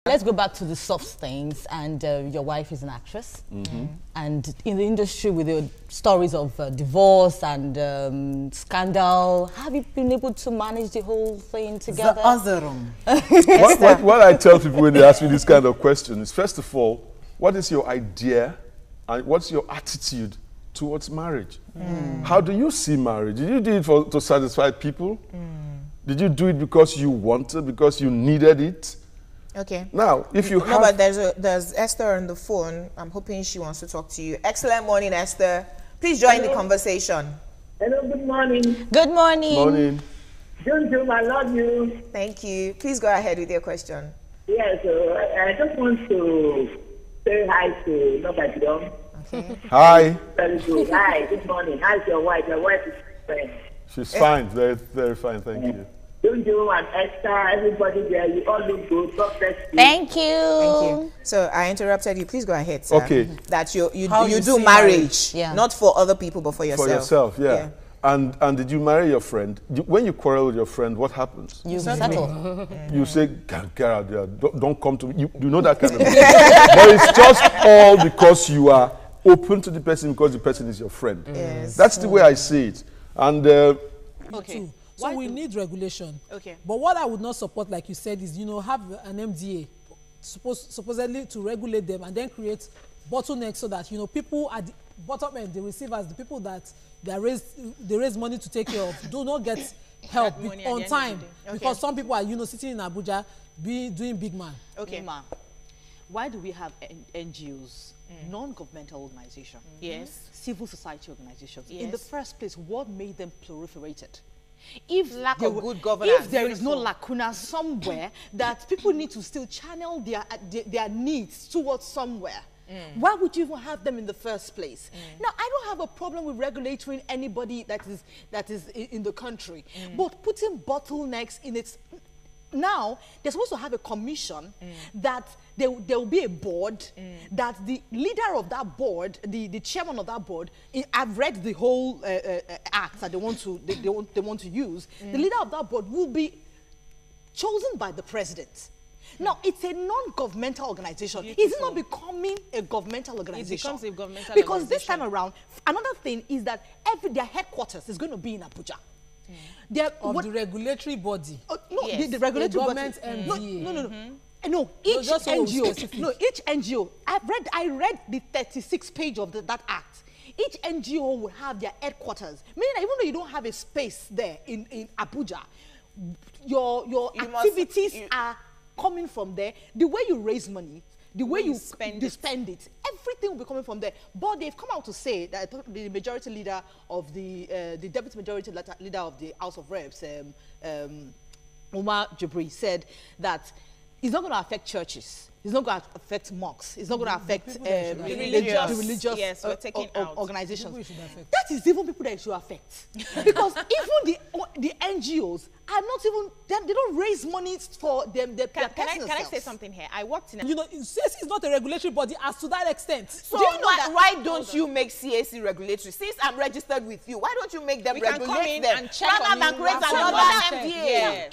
Let's go back to the soft things. And your wife is an actress. And in the industry with the stories of divorce and scandal, have you been able to manage the whole thing together? The other room. What I tell people when they ask me this kind of question is, first of all, what is your idea and what's your attitude towards marriage? How do you see marriage? Did you do it to satisfy people? Did you do it because you wanted, because you needed it? Okay. Now, if you have... but there's Esther on the phone. I'm hoping she wants to talk to you. Excellent morning, Esther. Please join the conversation. Hello, good morning. Good morning. Morning. Junjun, I love you. Thank you. Please go ahead with your question. Yes, I just want to say hi to Nobody Young. Okay. Hi. Very good. Hi, good morning. How's your wife? Your wife is fine. She's fine. Very, very fine. Thank you. Junjun and Esther, everybody there, you all look good. God bless you. Thank you. Thank you. So I interrupted you. Please go ahead, sir. Okay. That you you do see marriage, Yeah. not for other people, but for yourself. For yourself, yeah. And did you marry your friend? When you quarrel with your friend, what happens? You settle. You say, get out there. Don't come to me. You know that kind of thing. But it's just all because you are open to the person, because the person is your friend. Yes. That's the way I see it. And Okay. So we need regulation. Okay. But what I would not support, like you said, is, have an MDA supposedly to regulate them and then create bottlenecks so that, people at the bottom end, the receivers, the people that they raise money to take care of, do not get help on time. Okay. Because some people are, sitting in Abuja, doing big man. Okay. Ma, why do we have NGOs, non-governmental organizations? Yes. Civil society organizations. Yes. In the first place, what made them proliferated? If Lack of good governance. If there is no lacuna somewhere that people need to still channel their needs towards somewhere, why would you even have them in the first place? Now, I don't have a problem with regulating anybody that is in the country, but putting bottlenecks in its... Now, they're supposed to have a commission that there will be a board that the leader of that board, the chairman of that board, I've read the whole act that they want to use. The leader of that board will be chosen by the president. Now, it's a non-governmental organization. Is it not becoming a governmental organization? It becomes a governmental because this time around, another thing is that their headquarters is going to be in Abuja. The regulatory body. No, Yes. the regulatory government body. MDA. No, each just so NGO. specific. No, each NGO. I read the 36th page of that act. Each NGO will have their headquarters. Meaning that even though you don't have a space there in Abuja, your activities are coming from there. The way you raise money, the way you spend it, everything will be coming from there. But they've come out to say that the majority leader of the deputy majority leader of the House of Reps, Umar Jibri, said that it's not going to affect churches. It's not going to affect mosques. It's not going to affect the religious organizations. That is even people that it should affect. Because even the NGOs are not even, they don't raise money for them. Can I say something here? I worked in... CAC is not a regulatory body as to that extent. So why don't you make CAC regulatory? Since I'm registered with you, why don't you make them regulate them? And check rather than create another MDA?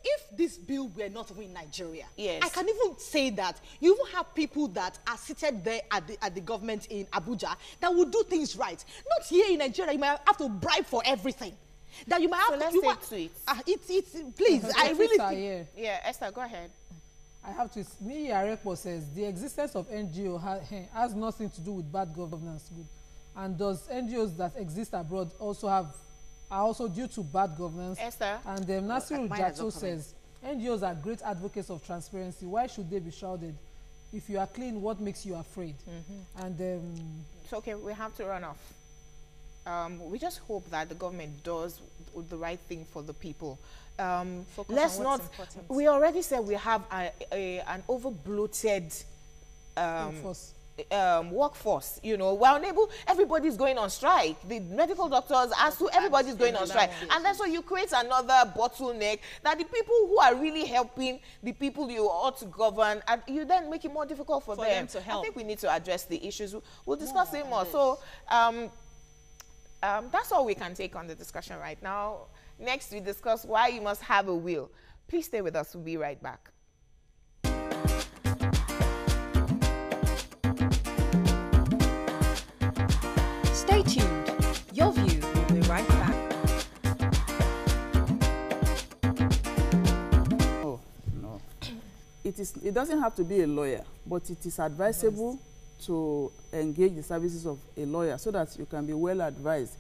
If this bill were not in Nigeria, yes. I can even say that you even have people that are seated there at the government in Abuja that will do things right. Not here in Nigeria, you might have to bribe for everything. That you might have let's take tweets. Please, I really... Yeah, Esther, go ahead. I have to... Me, Arepo says, the existence of NGO has nothing to do with bad governance. And does NGOs that exist abroad are also due to bad governance? Esther? And Nasiru Jato says, NGOs are great advocates of transparency. Why should they be shrouded? If you are clean, what makes you afraid? And it's okay, we have to run off. We just hope that the government does the right thing for the people. Let's not... We already said we have an over-bloated workforce. We're unable... Everybody's going on strike. The medical doctors, everybody's going on strike. And then so you create another bottleneck that the people who are really helping the people you ought to govern, and you then make it more difficult for them to help. I think we need to address the issues. We'll discuss it more. So... that's all we can take on the discussion right now. Next, we discuss why you must have a will. Please stay with us. We'll be right back. tuned. Your view will be right back. No. It doesn't have to be a lawyer, but it is advisable to engage the services of a lawyer so that you can be well advised.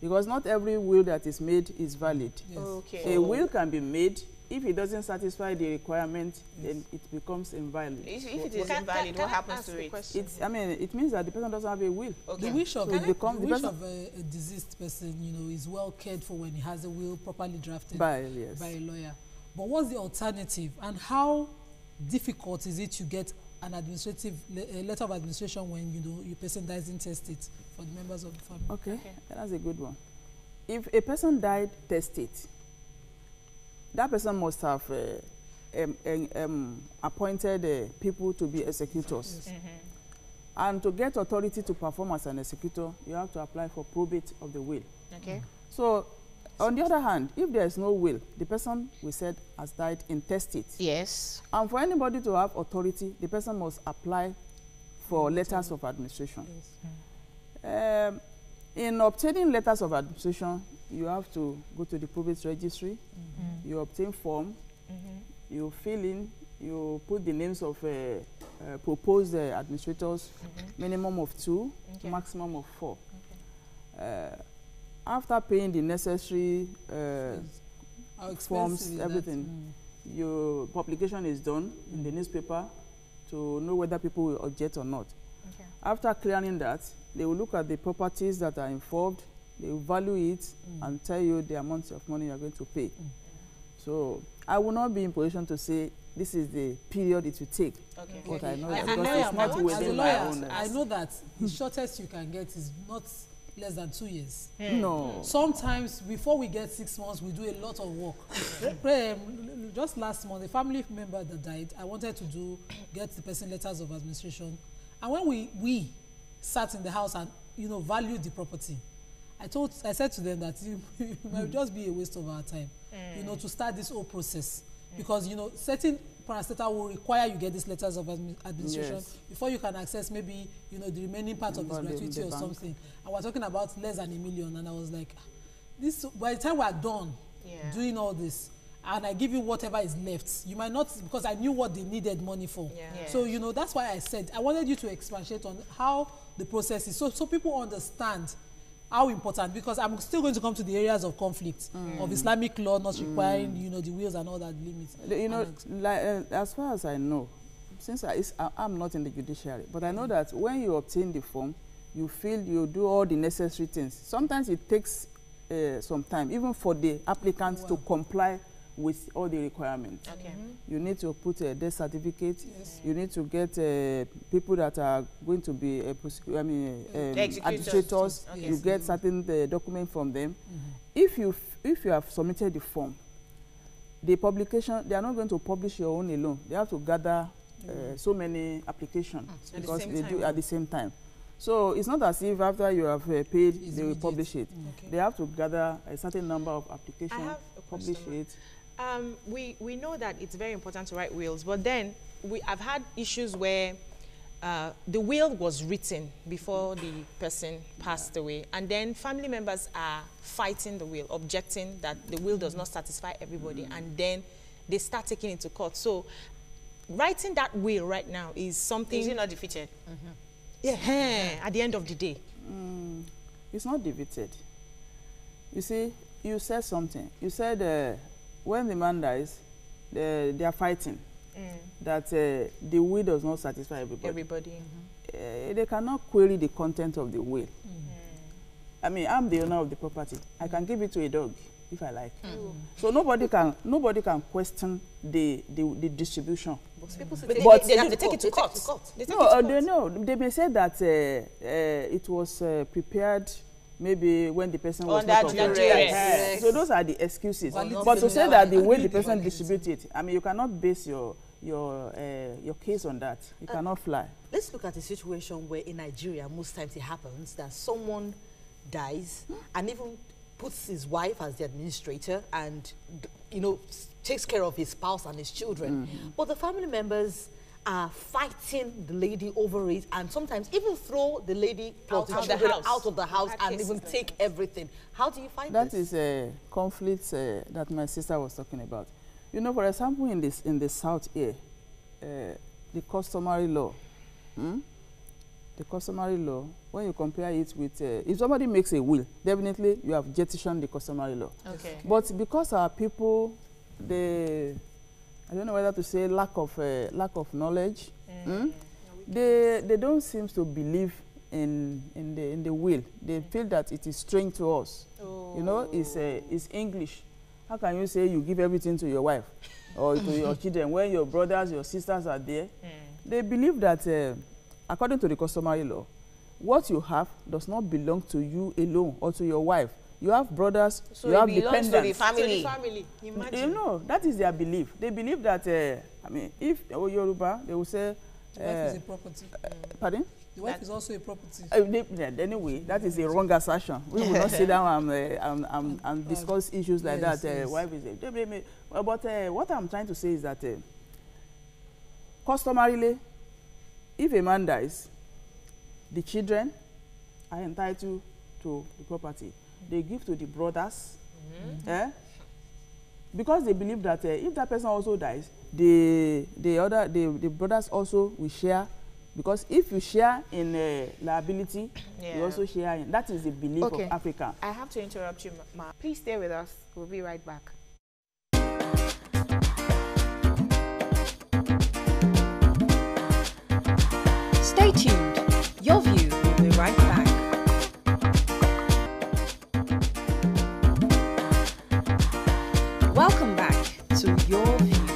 Because not every will that is made is valid. Yes. Okay. A will can be made. If it doesn't satisfy the requirement, then it becomes invalid. If it is invalid, what happens to it? It means that the person doesn't have a will. Okay. The wish of, So it becomes the the wish person- of a deceased person, you know, is well cared for when he has a will properly drafted Yes. by a lawyer. But what's the alternative, and how difficult is it to get an administrative letter of administration when, you know, your person dies intestate for the members of the family? Okay, that's a good one. If a person died testate, that person must have appointed people to be executors. Yes. And to get authority to perform as an executor, you have to apply for probate of the will. Okay. So, on the other hand, if there is no will, the person, we said, has died intestate. Yes. And for anybody to have authority, the person must apply for letters of administration. Yes. In obtaining letters of administration, you have to go to the probate registry, you obtain form, you fill in, you put the names of proposed administrators, minimum of 2, maximum of 4. After paying the necessary How expensive forms, is that? everything, your publication is done in the newspaper to know whether people will object or not. Okay. After clearing that, they will look at the properties that are involved, they will value it and tell you the amount of money you are going to pay. So I will not be in position to say this is the period it will take. Okay. But I know As that a because lawyer, it's not as a within my lawyer, own. I know that the shortest you can get is not less than 2 years. No. Sometimes before we get 6 months, we do a lot of work. Just last month, a family member that died, I wanted to get the person letters of administration. And when we sat in the house and, you know, valued the property, I said to them that it might just be a waste of our time, you know, to start this whole process. Because, you know, certain parastatal will require you get these letters of administration before you can access maybe, you know, the remaining part of this gratuity or something. And we're talking about less than $1 million. And I was like, this, by the time we're done doing all this, and I give you whatever is left, you might not, because I knew what they needed money for. So, you know, that's why I said, I wanted you to expatiate on how the process is, so people understand how important, because I'm still going to come to the areas of conflict of Islamic law not requiring, you know, the wills and all that limits. You know, like, as far as I know, since I'm not in the judiciary, but I know that when you obtain the form, you do all the necessary things. Sometimes it takes some time, even for the applicant to comply with all the requirements. Okay. You need to put a death certificate. You need to get people that are going to be administrators. You get certain documents from them. If you have submitted the form, the publication, they are not going to publish your own alone. They have to gather so many applications because they do at the same time. So it's not as if after you have paid, they will publish it. They have to gather a certain number of applications, publish it. We know that it's very important to write wills, but then I've had issues where the will was written before the person passed away, and then family members are fighting the will, objecting that the will does not satisfy everybody, and then they start taking it to court. So writing that will right now is something... Is it not defeated? Yeah, at the end of the day. It's not defeated. You see, you said something. You said when the man dies, they are fighting. That the will does not satisfy everybody. They cannot query the content of the will. I mean, I'm the owner of the property. I can give it to a dog if I like. So nobody can question the distribution. But they take it to court. They may say that it was prepared maybe when the person was not of age. So those are the excuses. But to say that the way the person distributed, I mean, you cannot base your case on that. You cannot fly. Let's look at a situation where in Nigeria, most times it happens that someone dies and even puts his wife as the administrator and, you know, takes care of his spouse and his children. But the family members are fighting the lady over it, and sometimes even throw the lady Out plus of the the children house. out of the house That and case even is take everything. How do you fight That this? is a conflict that my sister was talking about. You know, for example, in the South here, the customary law, the customary law, when you compare it with, if somebody makes a will, definitely you have jettisoned the customary law. Okay. But because our people, I don't know whether to say lack of knowledge, they don't seem to believe in the will. They feel that it is strange to us. Oh. You know, it's English. How can you say you give everything to your wife or to your children when your brothers, your sisters are there? They believe that, according to the customary law, what you have does not belong to you alone or to your wife. You have brothers, So you it have belongs to dependents. the family. To the family. Imagine. You know, that is their belief. They believe that, I mean, if Yoruba, they will say, The wife is a property. pardon? The wife is also a property. Anyway, that is a wrong assertion. We will not sit down and discuss issues like Yes, that. yes. Wife is but what I'm trying to say is that customarily, if a man dies, the children are entitled to the property. They give to the brothers, because they believe that if that person also dies, the brothers also will share. Because if you share in liability, you also share in. That is the belief of Africa. I have to interrupt you, ma. Please stay with us. We'll be right back. Stay tuned. Your View will be right back. Welcome back to Your View.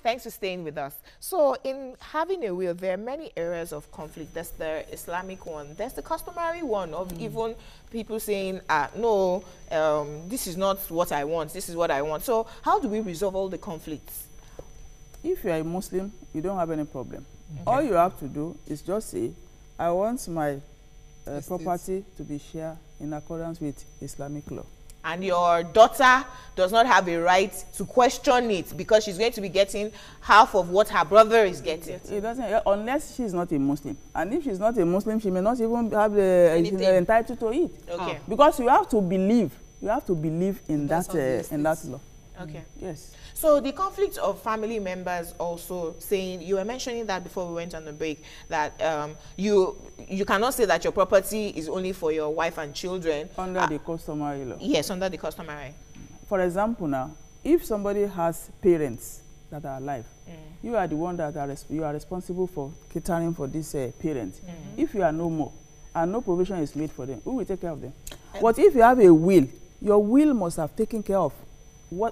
Thanks for staying with us. So in having a will, there are many areas of conflict. There's the Islamic one. There's the customary one of even people saying, no, this is not what I want. This is what I want. So how do we resolve all the conflicts? If you are a Muslim, you don't have any problem. All you have to do is just say, I want my property to be shared in accordance with Islamic law. And your daughter does not have a right to question it because she's going to be getting half of what her brother is getting. It doesn't, unless she's not a Muslim. And if she's not a Muslim, she may not even have the entitled to it. Okay. Because you have to believe in that law. Okay. Yes. So the conflict of family members also saying, you were mentioning that before we went on the break, that you cannot say that your property is only for your wife and children. Under the customary law. Yes, under the customary. For example now, if somebody has parents that are alive, you are the one that you are responsible for catering for these parents. If you are no more, and no provision is made for them, who will take care of them? But if you have a will, your will must have taken care of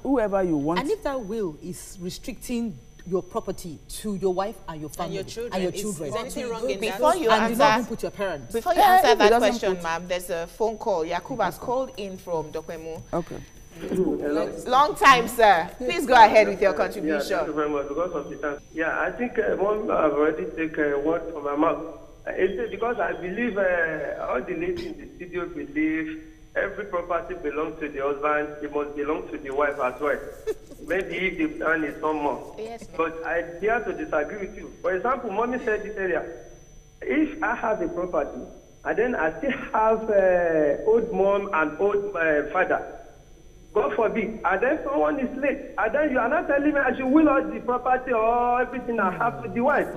whoever you want. And if that will is restricting your property to your wife and your family And your children. children. Is anything wrong in Before that? you And you not even answer, put your parents. before you answer if it that doesn't question, put- ma'am, there's a phone call. Yakub has called in from Dokwemu. Okay. Hello. Long time, sir. Please go ahead with your Yeah, contribution. thank you very much because of the time. Yeah, I think one I've already taken word from my mouth. It's because I believe all the ladies in the studio believe every property belongs to the husband. It must belong to the wife as well. Maybe if the man is not more. Yes, ma'am. But I dare to disagree with you. For example, mommy said this earlier. If I have a property and then I still have old mom and old father, God forbid, and then someone is late, and then you are not telling me I should will all the property or everything I have to the wife.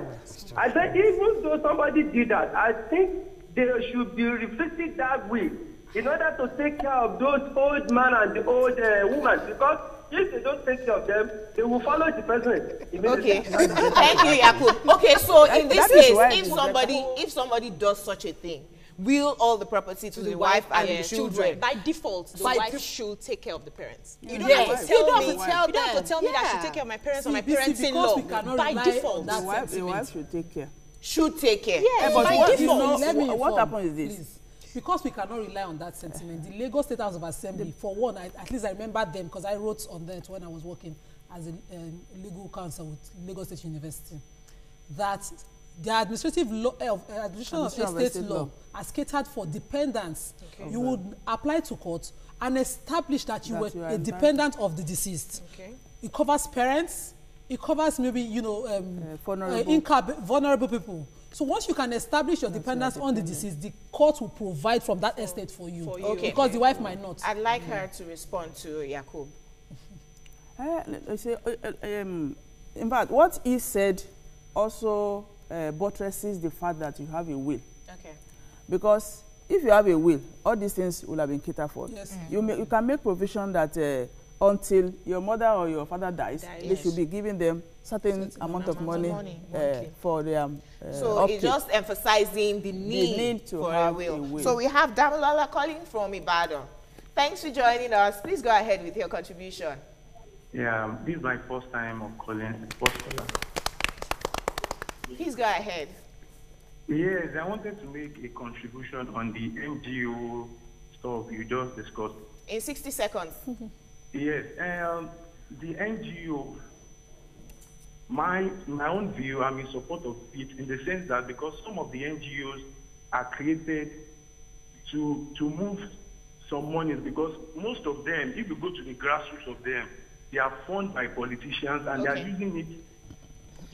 I said, even though somebody did that, I think they should be reflected that way in order to take care of those old man and the old woman, because if they don't take care of them, they will follow the president. Okay. Thank you, Yakub. Okay, so in this That is case, why if somebody does such a thing, will all the property to the wife and the children. By default, the By wife should take care of the parents. You don't Yes. have to You tell don't me. have to tell You don't have to tell me that I them. should take care of my parents or See, my because parents-in-law. we cannot By rely default. on that The wife sentiment. should take care. Should take care. Yes, but by what, default. Let me what inform, happens is this. please. Because we cannot rely on that sentiment. The Lagos State House of Assembly, for one, at least I remember them because I wrote on that when I was working as a legal counsel with Lagos State University, that the administrative law administration of estate law has catered for dependents. You would apply to court and establish that you were a dependent of the deceased. Okay. it covers parents, it covers maybe, you know, vulnerable people. So once you can establish your dependence on the deceased, the court will provide from that estate for you. Okay. Because the wife might not. I'd like her to respond to Yakub. In fact, what he said also buttresses the fact that you have a will. Okay. Because if you have a will, all these things will have been catered for. Yes. You can make provision that until your mother or your father dies, they should be giving them certain amount of money for their so upkeep. it's just emphasizing the need for a will. So we have Damilola calling from Ibadan. Thanks for joining us. Please go ahead with your contribution. Yeah, this is my first time of calling. Please go ahead. Yes, I wanted to make a contribution on the NGO stuff you just discussed. In 60 seconds. Yes, the NGO, my own view, I'm in support of it in the sense that because some of the NGOs are created to move some money, because most of them, if you go to the grassroots of them, they are funded by politicians and they are using it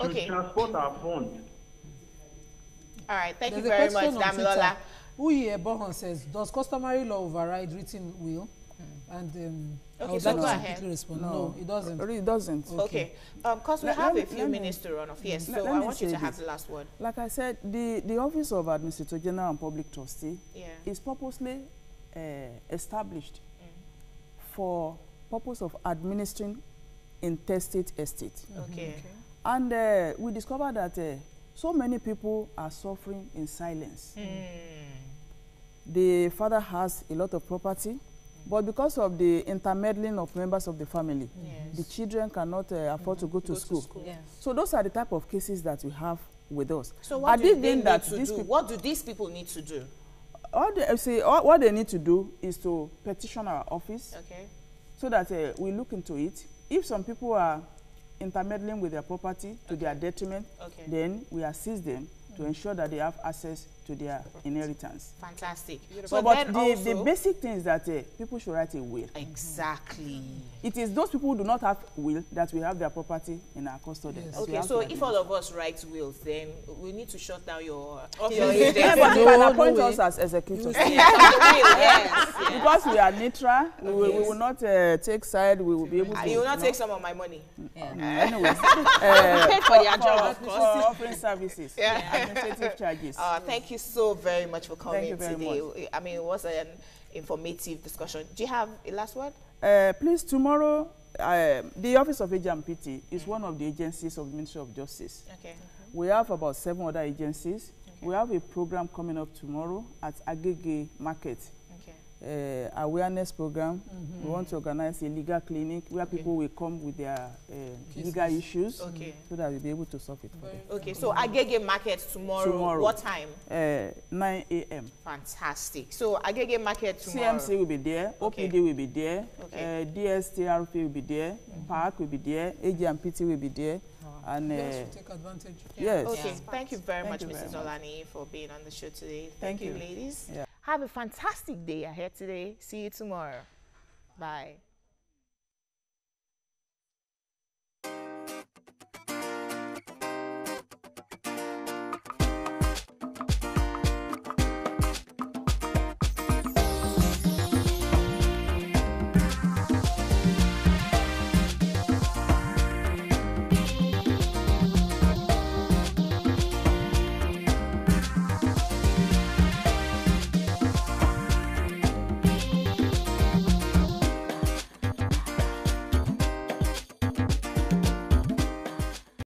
to transport our funds. All right, thank you very much, Damilola. Uye Bohon says, does customary law override written will? And I would like to quickly respond. No, it doesn't. It doesn't. Okay. Because we have a few minutes to run off. Yes, so I want you to have the last word. Like I said, the Office of Administrator General and Public Trustee is purposely established for purpose of administering intestate estate. Okay. And we discovered that so many people are suffering in silence. The father has a lot of property, but because of the intermeddling of members of the family, the children cannot afford to go to school. So those are the type of cases that we have with us. So what do they need to do? What do these people need to do? What they need to do is to petition our office, so that we look into it. If some people are intermeddling with their property to their detriment, then we assist them to ensure that they have access to their inheritance. Fantastic. So, but the basic thing is that people should write a will. Exactly. It is those people who do not have will that we have their property in our custody. Yes. Okay, so if all of us write wills, then we need to shut down your agency. But you can appoint us as executors. Yes. Because we are neutral, we will not take side, we will be able to... You will not take some of my money. Anyway. Paid for your job, of course. For offering services, administrative charges. Thank you so very much for coming today. I mean, it was an informative discussion. Do you have a last word? Please, tomorrow, the Office of AGMPT is one of the agencies of the Ministry of Justice. We have about 7 other agencies. We have a program coming up tomorrow at Agege Market. Awareness program. We want to organize a legal clinic where people will come with their legal issues, so that we'll be able to solve it for them. Okay, so Agege Market tomorrow. What time? 9 a.m. Fantastic. So Agege Market tomorrow. CMC will be there, OPD will be there, DSTRP will be there, PARC will be there, AGMPT will be there. And take advantage. Yes. Okay. Thank you very much, Mrs. Olani, for being on the show today. Thank you, ladies. Have a fantastic day ahead today. See you tomorrow. Bye.